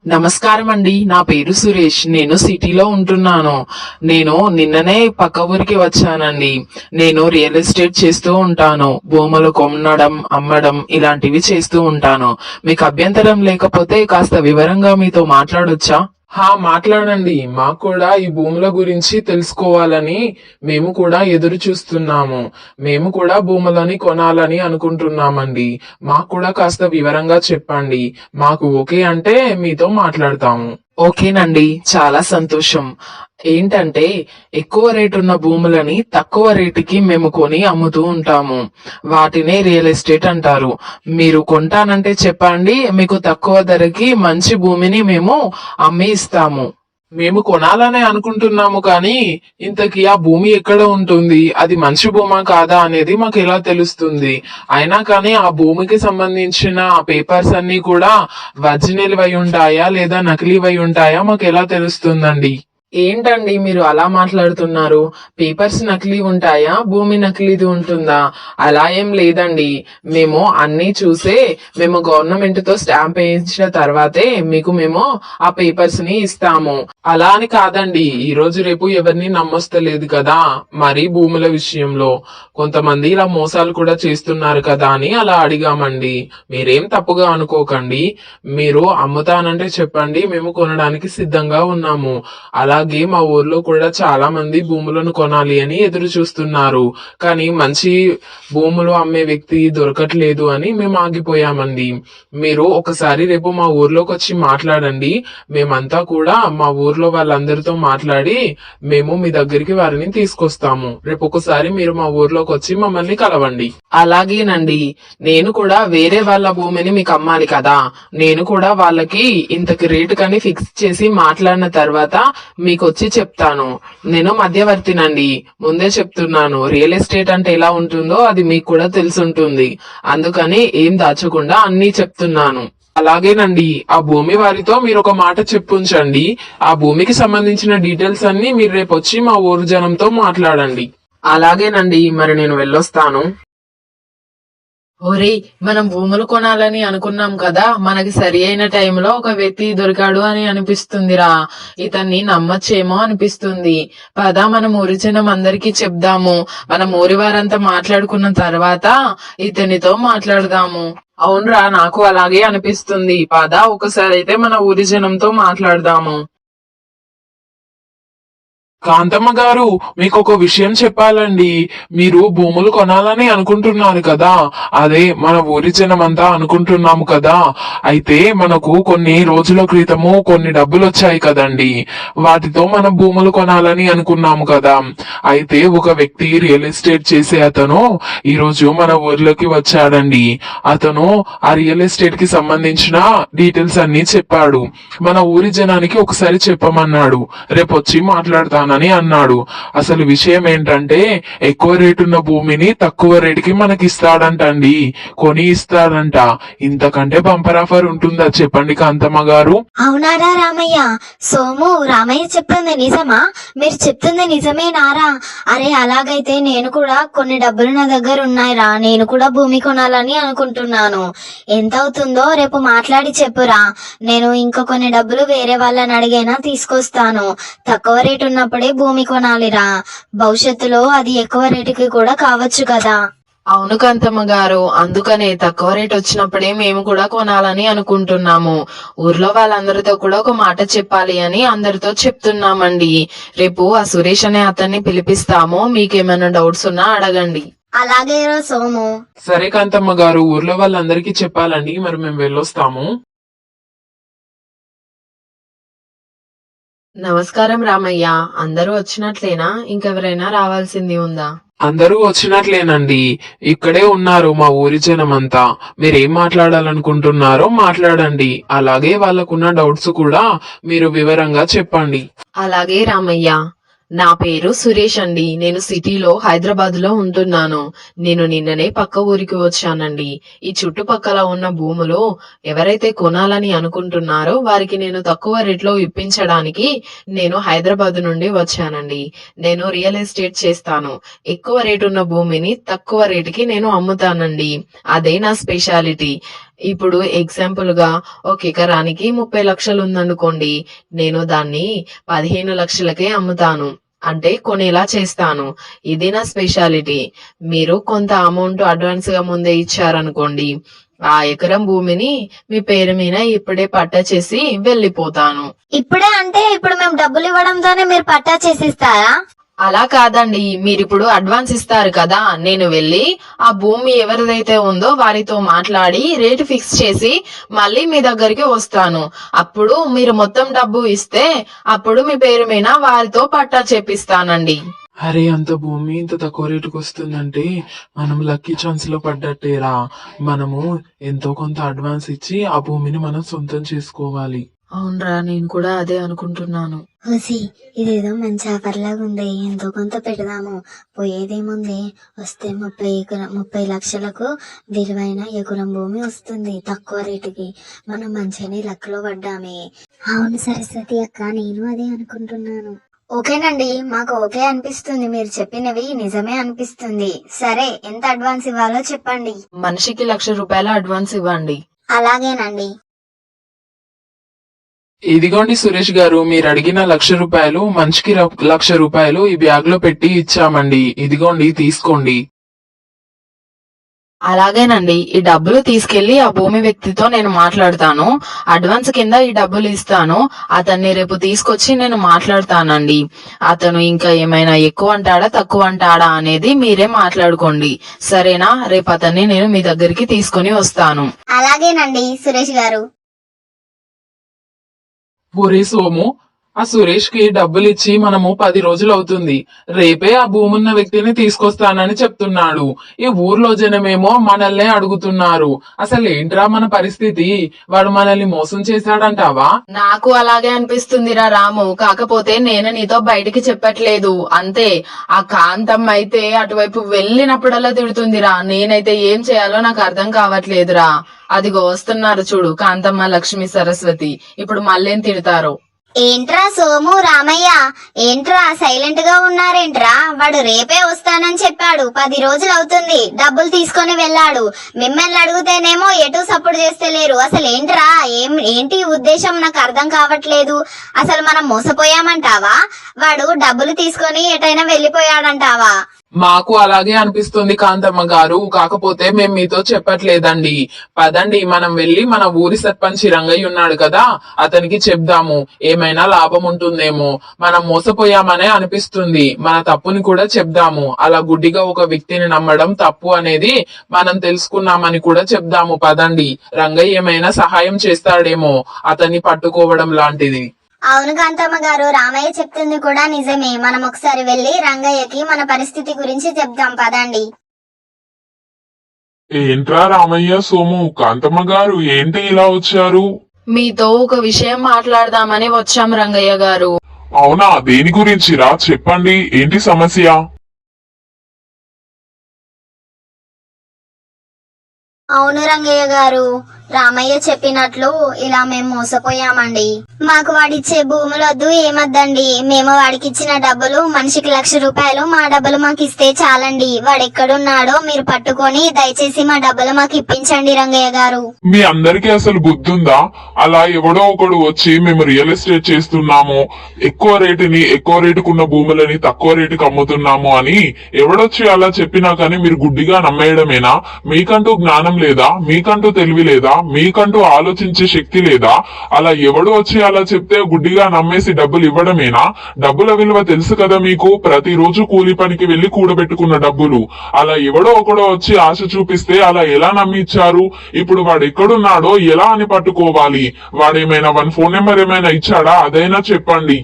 నమస్కారం అండి. నా పేరు సురేష్. నేను సిటీలో ఉంటున్నాను. నేను నిన్ననే పక్క ఊరికి వచ్చానండి. నేను రియల్ ఎస్టేట్ చేస్తూ ఉంటాను. భూములు కొనడం, అమ్మడం ఇలాంటివి చేస్తూ ఉంటాను. మీకు అభ్యంతరం లేకపోతే కాస్త వివరంగా మీతో మాట్లాడొచ్చా? మాట్లాడండి. మాకు కూడా ఈ భూముల గురించి తెలుసుకోవాలని మేము కూడా ఎదురు చూస్తున్నాము. మేము కూడా భూములని కొనాలని అనుకుంటున్నామండి. మాకు కూడా కాస్త వివరంగా చెప్పండి. మాకు ఓకే అంటే మీతో మాట్లాడతాము. ఓకేనండి, చాలా సంతోషం. ఏంటంటే ఎక్కువ రేటు ఉన్న భూములని తక్కువ రేటుకి మేము కొని అమ్ముతూ ఉంటాము. వాటినే రియల్ ఎస్టేట్ అంటారు. మీరు కొంటానంటే చెప్పండి, మీకు తక్కువ ధరకి మంచి భూమిని మేము అమ్మి ఇస్తాము. మేము కొనాలనే అనుకుంటున్నాము కానీ ఇంతకీ ఆ భూమి ఎక్కడ ఉంటుంది, అది మంచి భూమా కాదా అనేది మాకు ఎలా తెలుస్తుంది? అయినా కానీ ఆ భూమికి సంబంధించిన పేపర్స్ అన్ని కూడా ఒరిజినల్ అయి ఉంటాయా లేదా నకిలీ అయి ఉంటాయా మాకు ఎలా తెలుస్తుందండి? ఏంటండి మీరు అలా మాట్లాడుతున్నారు? పేపర్స్ నకిలీ ఉంటాయా, భూమి నకిలీది ఉంటుందా? అలా ఏం లేదండి. మేము అన్ని చూసే మేము గవర్నమెంట్ తో స్టాంప్ వేయించిన తర్వాతే మీకు మేము ఆ పేపర్స్ ని ఇస్తాము. అలా అని కాదండి, ఈ రోజు రేపు ఎవరిని నమ్మొస్తలేదు కదా. మరి భూముల విషయంలో కొంతమంది ఇలా మోసాలు కూడా చేస్తున్నారు కదా అని అలా అడిగామండి. మీరేం తప్పుగా అనుకోకండి. మీరు అమ్ముతానంటే చెప్పండి, మేము కొనడానికి సిద్ధంగా ఉన్నాము. అలాగే మా ఊర్లో కూడా చాలా మంది భూములను కొనాలి అని ఎదురు చూస్తున్నారు. కానీ మంచి భూములు అమ్మే వ్యక్తి దొరకట్లేదు అని మేము ఆగిపోయామండి. మీరు ఒకసారి రేపు మా ఊర్లోకి వచ్చి మాట్లాడండి. మేమంతా కూడా మా ఊర్లో వాళ్ళందరితో మాట్లాడి మేము మీ దగ్గరికి వారిని తీసుకొస్తాము. రేపు ఒకసారి మీరు మా ఊర్లోకి వచ్చి మమ్మల్ని కలవండి. అలాగేనండి. నేను కూడా వేరే వాళ్ళ భూమిని మీకు అమ్మాలి కదా. నేను కూడా వాళ్ళకి ఇంతకి రేటు కని ఫిక్స్ చేసి మాట్లాడిన తర్వాత మీకు వచ్చి చెప్తాను. నేను మధ్యవర్తినండి, ముందే చెప్తున్నాను. రియల్ ఎస్టేట్ అంటే ఎలా ఉంటుందో అది మీకు కూడా తెలుసుంటుంది. అందుకని ఏం దాచకుండా అన్ని చెప్తున్నాను. అలాగేనండి, ఆ భూమి వారితో మీరు ఒక మాట చెప్పుంచండి. ఆ భూమికి సంబంధించిన డీటెయిల్స్ అన్ని మీరు రేపు వచ్చి మా ఊరు జనంతో మాట్లాడండి. అలాగేనండి, మరి నేను వెళ్ళొస్తాను. ఓరే, మనం భూములు కొనాలని అనుకున్నాం కదా, మనకి సరి అయిన టైంలో ఒక వ్యక్తి దొరికాడు అని అనిపిస్తుందిరా. ఇతన్ని నమ్మచ్చేమో అనిపిస్తుంది. పదా మనం ఊరి జనం అందరికీ చెప్దాము. మనం ఊరి వారంతా మాట్లాడుకున్న తర్వాత ఇతనితో మాట్లాడదాము. అవునరా, నాకు అలాగే అనిపిస్తుంది. పదా ఒకసారి అయితే మన ఊరి జనంతో మాట్లాడదాము. కాంతమ్మ గారు, మీకు ఒక విషయం చెప్పాలండి. మీరు భూములు కొనాలని అనుకుంటున్నారు కదా, అదే మన ఊరి జనమంతా అనుకుంటున్నాము కదా. అయితే మనకు కొన్ని రోజుల క్రితము కొన్ని డబ్బులు వచ్చాయి కదండి, వాటితో మనం భూములు కొనాలని అనుకున్నాము కదా. అయితే ఒక వ్యక్తి రియల్ ఎస్టేట్ చేసే అతను ఈ రోజు మన ఊర్లోకి వచ్చాడండి. అతను ఆ రియల్ ఎస్టేట్ కి సంబంధించిన డీటెయిల్స్ అన్ని చెప్పాడు. మన ఊరి జనానికి ఒకసారి చెప్పమన్నాడు. రేపు వచ్చి మాట్లాడతాను అని అన్నాడు. అసలు విషయం ఏంటంటే ఎక్కువ రేటున్న భూమిని తక్కువ రేటుకి మనకి ఇస్తాడంటండి, కొని ఇస్తాడంట. ఇంతకంటే బంపర్ ఆఫర్ ఉంటుందా చెప్పండి కాంతమ్మ గారు? అవునారా రామయ్య? సోము, రామయ్య చెప్తుంది నిజమా? మీరు చెప్తుంది నిజమేనారా? అరే అలాగైతే నేను కూడా కొన్ని డబ్బులు నా దగ్గర ఉన్నాయిరా. నేను కూడా భూమి కొనాలని అనుకుంటున్నాను. ఎంత అవుతుందో రేపు మాట్లాడి చెప్పురా. నేను ఇంకా కొన్ని డబ్బులు వేరే వాళ్ళని అడిగైనా తీసుకొస్తాను. తక్కువ రేటు ఉన్నప్పుడే భూమి కొనాలిరా. భవిష్యత్తులో అది ఎక్కువ రేటుకి కూడా కావచ్చు కదా. అవును కాంతమ్మ గారు, అందుకనే తక్కువ రేట్ వచ్చినప్పుడే మేము కూడా కొనాలని అనుకుంటున్నాము. ఊర్లో వాళ్ళందరితో కూడా ఒక మాట చెప్పాలి అని అందరితో చెప్తున్నామండి. రేపు ఆ సురేష్ అనే అతన్ని పిలిపిస్తాము. మీకేమైనా డౌట్స్ ఉన్నా అడగండి. అలాగే సోము. సరే కాంతమ్మ గారు, ఊర్లో వాళ్ళందరికీ చెప్పాలండి. మరి మేము వెళ్ళొస్తాము. నమస్కారం రామయ్య. అందరూ వచ్చినట్లేనా? ఇంకెవరైనా రావాల్సింది ఉందా? అందరూ వచ్చినట్లేనండి. ఇక్కడే ఉన్నారు మా ఊరి జనమంతా. మీరేం మాట్లాడాలనుకుంటున్నారో మాట్లాడండి. అలాగే వాళ్ళకున్న డౌట్స్ కూడా మీరు వివరంగా చెప్పండి. అలాగే రామయ్య. నా పేరు సురేష్ అండి. నేను సిటీలో హైదరాబాద్ లో ఉంటున్నాను. నేను నిన్ననే పక్క ఊరికి వచ్చానండి. ఈ చుట్టుపక్కల ఉన్న భూములు ఎవరైతే కొనాలని అనుకుంటున్నారో వారికి నేను తక్కువ రేట్లో ఇప్పించడానికి నేను హైదరాబాద్ నుండి వచ్చానండి. నేను రియల్ ఎస్టేట్ చేస్తాను. ఎక్కువ రేటు ఉన్న భూమిని తక్కువ రేటుకి నేను అమ్ముతానండి. అదే నా స్పెషాలిటీ. ఇప్పుడు ఎగ్జాంపుల్ గా ఒక ఎకరానికి 30 లక్షలు ఉందనుకోండి, నేను దాన్ని 15 లక్షలకే అమ్ముతాను, అంటే కొనేలా చేస్తాను. ఇది నా స్పెషాలిటీ. మీరు కొంత అమౌంట్ అడ్వాన్స్ గా ముందే ఇచ్చారనుకోండి, ఆ ఎకరం భూమిని మీ పేరు మీద ఇప్పుడే పట్టా చేసి వెళ్ళిపోతాను. ఇప్పుడే అంటే ఇప్పుడు మేము డబ్బులు ఇవ్వడంతోనే మీరు పట్టా చేసిస్తారా? అలా కాదండి, మీరిప్పుడు అడ్వాన్స్ ఇస్తారు కదా, నేను వెళ్ళి ఆ భూమి ఎవరిదైతే ఉందో వారితో మాట్లాడి రేటు ఫిక్స్ చేసి మళ్ళీ మీ దగ్గరికి వస్తాను. అప్పుడు మీరు మొత్తం డబ్బు ఇస్తే అప్పుడు మీ పేరు మీద వారితో పట్టా చేపిస్తానండి. అరే, అంత భూమి ఇంత తక్కువ రేటుకు వస్తుందంటే మనం లక్కీ ఛాన్స్ లో పడ్డట్టేరా. మనము ఎంతో కొంత అడ్వాన్స్ ఇచ్చి ఆ భూమిని మనం సొంతం చేసుకోవాలి. అవునరా, నేను కూడా అదే అనుకుంటున్నాను. ఓసి, ఇదేదో మంచి ఆఫర్ లాగా ఉంది, ఎంతో కొంత పెడదాము. పోయేదేముంది, వస్తే 30 లక్షలకు విలువైన ఎకరం భూమి వస్తుంది తక్కువ రేటుకి. మనం మంచిగానే లక్కలో పడ్డామే. అవును సరస్వతి అక్క, నేను అదే అనుకుంటున్నాను. ఓకేనండి, మాకు ఓకే అనిపిస్తుంది. మీరు చెప్పినవి నిజమే అనిపిస్తుంది. సరే, ఎంత అడ్వాన్స్ ఇవ్వాలో చెప్పండి. మనిషికి 1,00,000 రూపాయల అడ్వాన్స్ ఇవ్వండి. అలాగేనండి. ఇదిగోండి సురేష్ గారు, మీరు అడిగిన 1,00,000 రూపాయలు, మనిషికి 1,00,000 రూపాయలు ఈ బ్యాగ్ లో పెట్టి ఇచ్చామండి. ఇదిగోండి, తీసుకోండి. అలాగేనండి, ఈ డబ్బులు తీసుకెళ్లి ఆ భూమి వ్యక్తితో నేను మాట్లాడతాను. అడ్వాన్స్ కింద ఈ డబ్బులు ఇస్తాను. అతన్ని రేపు తీసుకొచ్చి నేను మాట్లాడతానండి. అతను ఇంకా ఏమైనా ఎక్కువ అంటాడా తక్కువ అంటాడా అనేది మీరే మాట్లాడుకోండి, సరేనా? రేపు అతన్ని నేను మీ దగ్గరికి తీసుకుని వస్తాను. అలాగేనండి సురేష్ గారు. ఒరే సోము, ఆ సురేష్ కి డబ్బులు ఇచ్చి మనము 10 రోజులు అవుతుంది. రేపే ఆ భూమున్న వ్యక్తిని తీసుకొస్తానని చెప్తున్నాడు. ఈ ఊర్లో జనమేమో మనల్నే అడుగుతున్నారు. అసలు ఏంట్రా మన పరిస్థితి? వాడు మనల్ని మోసం చేశాడంటావా? నాకు అలాగే అనిపిస్తుందిరా రాము. కాకపోతే నేను నీతో బయటికి చెప్పట్లేదు అంతే. ఆ కాంతమ్మ అయితే అటువైపు వెళ్ళినప్పుడల్లా తిడుతుందిరా. నేనైతే ఏం చేయాలో నాకు అర్థం కావట్లేదురా. అదిగో వస్తున్నారు చూడు, కాంతమ్మ, లక్ష్మి, సరస్వతి. ఇప్పుడు మళ్ళేం తిడతారో. ఏంట్రా సోము, రామయ్య, ఏంట్రా సైలెంట్ గా ఉన్నారేంట్రా? వాడు రేపే వస్తానని చెప్పాడు. 10 రోజులు అవుతుంది. డబ్బులు తీసుకొని వెళ్ళాడు. మిమ్మల్ని అడిగితేనేమో ఎటు సపోర్ట్ చేస్తలేరు. అసలు ఏంట్రా, ఏంటి ఉద్దేశం నాకు అర్థం కావట్లేదు. అసలు మనం మోసపోయామంటావా? వాడు డబ్బులు తీసుకొని ఎటైనా వెళ్ళిపోయాడంటావా? మాకు అలాగే అనిపిస్తుంది కాంతమ్మ గారు. కాకపోతే మేము మీతో చెప్పట్లేదండి. పదండి, మనం వెళ్ళి మన ఊరి సర్పంచ్ రంగయ్య ఉన్నాడు కదా, అతనికి చెప్దాము. ఏమైనా లాభం ఉంటుందేమో. మనం మోసపోయామనే అనిపిస్తుంది. మన తప్పుని కూడా చెప్దాము. అలా గుడ్డిగా ఒక వ్యక్తిని నమ్మడం తప్పు అనేది మనం తెలుసుకున్నామని కూడా చెప్దాము. పదండి, రంగయ్య ఏమైనా సహాయం చేస్తాడేమో, అతన్ని పట్టుకోవడం లాంటిది. అవును కాంతమ్మ గారు, రామయ్య చెప్తుంది కూడా నిజమే. మనం ఒకసారి వెళ్లి రంగయ్యకి మన పరిస్థితి గురించి చెప్దాం. పదండి. ఏంట్రా రామయ్య, సోము, కాంతమ్మ గారు ఏంటి ఇలా వచ్చారు? మీతో ఒక విషయం మాట్లాడదామని వచ్చాం రంగయ్య గారు. అవునా, దేని గురించిరా? చెప్పండి, ఏంటి సమస్య? అవును రంగయ్య గారు, రామయ్య చెప్పినట్లు ఇలా మేము మోసపోయామండి. మాకు వాడిచ్చే భూములొద్దు, ఏమొద్దండి. మేము వాడికి ఇచ్చిన డబ్బులు, మనిషికి 1,00,000 రూపాయలు, మా డబ్బులు మాకు ఇస్తే చాలండి. వాడెక్కడున్నాడో మీరు పట్టుకొని దయచేసి మా డబ్బులు మాకు ఇప్పించండి రంగయ్య గారు. మీ అందరికీ అసలు బుద్ధుందా? అలా ఎవడో ఒకడు వచ్చి మేము రియల్ ఎస్టేట్ చేస్తున్నాము, ఎక్కువ రేటుకున్న భూములని తక్కువ రేటుకి అమ్ముతున్నాము అని ఎవడొచ్చి అలా చెప్పినా కానీ మీరు గుడ్డిగా నమ్మేయడమేనా? మీకంటూ జ్ఞానం లేదా? మీకంటూ తెలివి లేదా? మీకంటూ ఆలోచించే శక్తి లేదా? అలా ఎవడు వచ్చి అలా చెప్తే గుడ్డిగా నమ్మేసి డబ్బులు ఇవ్వడమేనా? డబ్బుల విలువ తెలుసు కదా మీకు. ప్రతిరోజు కూలి పనికి వెళ్లి కూడబెట్టుకున్న డబ్బులు. అలా ఎవడో ఒకడో వచ్చి ఆశ చూపిస్తే అలా ఎలా నమ్మిచ్చారు? ఇప్పుడు వాడు ఎక్కడున్నాడో ఎలా అని పట్టుకోవాలి? వాడేమైనా ఫోన్ నెంబర్ ఏమైనా ఇచ్చాడా? అదైనా చెప్పండి.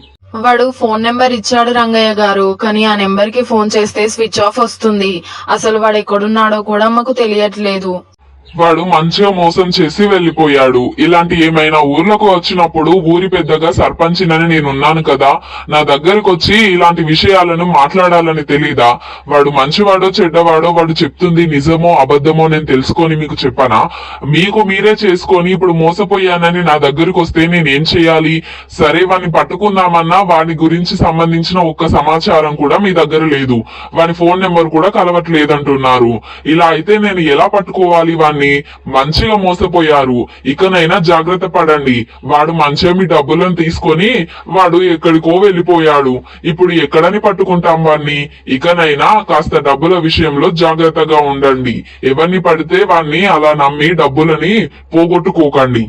వాడు ఫోన్ నెంబర్ ఇచ్చాడు రంగయ్య గారు, కానీ ఆ నెంబర్ కి ఫోన్ చేస్తే స్విచ్ ఆఫ్ వస్తుంది. అసలు వాడు ఎక్కడున్నాడో కూడా మాకు తెలియట్లేదు. వాడు మంచిగా మోసం చేసి వెళ్లిపోయాడు. ఇలాంటి ఏమైనా ఊర్లకు వచ్చినప్పుడు ఊరి పెద్దగా సర్పంచినని నేనున్నాను కదా, నా దగ్గరకు వచ్చి ఇలాంటి విషయాలను మాట్లాడాలని తెలీదా? వాడు మంచివాడో చెడ్డవాడో వాడు చెప్తుంది నిజమో అబద్ధమో నేను తెలుసుకొని మీకు చెప్పనా? మీకు మీరే చేసుకొని ఇప్పుడు మోసపోయానని నా దగ్గరకు వస్తే నేనేం చేయాలి? సరే, వాడిని పట్టుకుందామన్నా వాడి గురించి సంబంధించిన ఒక్క సమాచారం కూడా మీ దగ్గర లేదు. వాడి ఫోన్ నెంబర్ కూడా కలవట్లేదంటున్నారు. ఇలా అయితే నేను ఎలా పట్టుకోవాలి వాడిని? వాణ్ణి మంచిగా మోసపోయారు. ఇకనైనా జాగ్రత్త పడండి. వాడు మంచిగా మీ డబ్బులను తీసుకొని వాడు ఎక్కడికో వెళ్ళిపోయాడు. ఇప్పుడు ఎక్కడని పట్టుకుంటాం వాణ్ణి? ఇకనైనా కాస్త డబ్బుల విషయంలో జాగ్రత్తగా ఉండండి. ఎవరిని పడితే వాణ్ణి అలా నమ్మి డబ్బులని పోగొట్టుకోకండి.